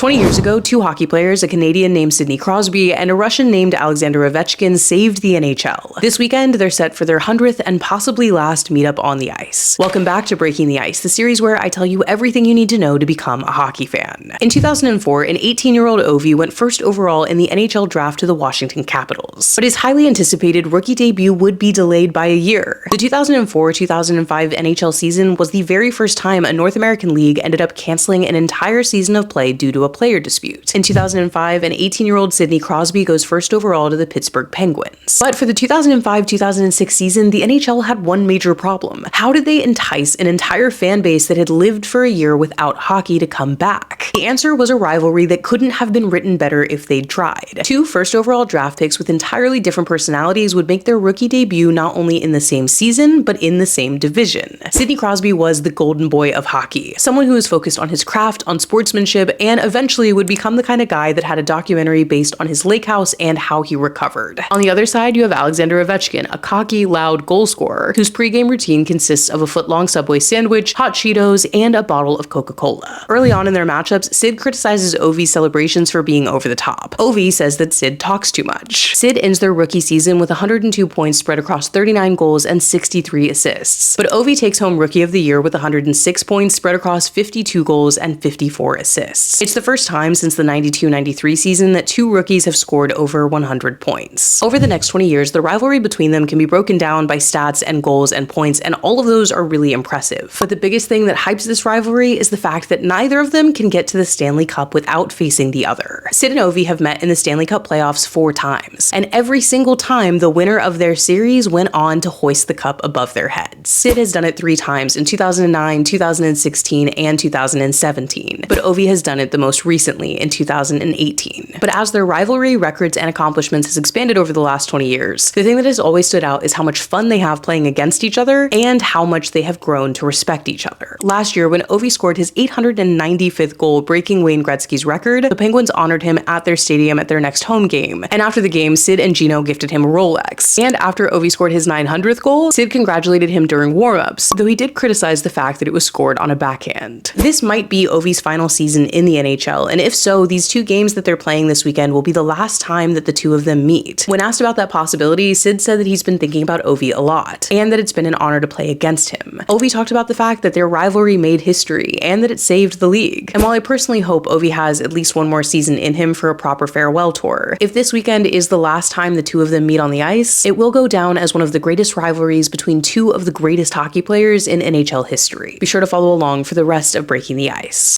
20 years ago, two hockey players, a Canadian named Sidney Crosby and a Russian named Alexander Ovechkin, saved the NHL. This weekend, they're set for their 100th and possibly last meetup on the ice. Welcome back to Breaking the Ice, the series where I tell you everything you need to know to become a hockey fan. In 2004, an 18-year-old Ovi went first overall in the NHL draft to the Washington Capitals. But his highly anticipated rookie debut would be delayed by a year. The 2004-2005 NHL season was the very first time a North American league ended up canceling an entire season of play due to a player dispute. In 2005, an 18-year-old Sidney Crosby goes first overall to the Pittsburgh Penguins. But for the 2005-2006 season, the NHL had one major problem. How did they entice an entire fan base that had lived for a year without hockey to come back? The answer was a rivalry that couldn't have been written better if they'd tried. Two first overall draft picks with entirely different personalities would make their rookie debut not only in the same season, but in the same division. Sidney Crosby was the golden boy of hockey, someone who was focused on his craft, on sportsmanship, and eventually would become the kind of guy that had a documentary based on his lake house and how he recovered. On the other side, you have Alexander Ovechkin, a cocky, loud goal scorer whose pregame routine consists of a foot-long Subway sandwich, hot Cheetos, and a bottle of Coca-Cola. Early on in their matchups, Sid criticizes Ovi's celebrations for being over the top. Ovi says that Sid talks too much. Sid ends their rookie season with 102 points spread across 39 goals and 63 assists. But Ovi takes home Rookie of the Year with 106 points spread across 52 goals and 54 assists. It's the first time since the 92-93 season that two rookies have scored over 100 points. Over the next 20 years, the rivalry between them can be broken down by stats and goals and points, and all of those are really impressive. But the biggest thing that hypes this rivalry is the fact that neither of them can get to the Stanley Cup without facing the other. Sid and Ovi have met in the Stanley Cup playoffs 4 times, and every single time the winner of their series went on to hoist the cup above their heads. Sid has done it 3 times in 2009, 2016, and 2017, but Ovi has done it the most recently in 2018. But as their rivalry, records, and accomplishments has expanded over the last 20 years, the thing that has always stood out is how much fun they have playing against each other and how much they have grown to respect each other. Last year, when Ovi scored his 895th goal, breaking Wayne Gretzky's record, the Penguins honored him at their stadium at their next home game. And after the game, Sid and Gino gifted him a Rolex. And after Ovi scored his 900th goal, Sid congratulated him during warm-ups, though he did criticize the fact that it was scored on a backhand. This might be Ovi's final season in the NHL, and if so, these 2 games that they're playing this weekend will be the last time that the two of them meet. When asked about that possibility, Sid said that he's been thinking about Ovi a lot, and that it's been an honor to play against him. Ovi talked about the fact that their rivalry made history, and that it saved the league. And while I personally hope Ovi has at least one more season in him for a proper farewell tour, if this weekend is the last time the two of them meet on the ice, it will go down as one of the greatest rivalries between 2 of the greatest hockey players in NHL history. Be sure to follow along for the rest of Breaking the Ice.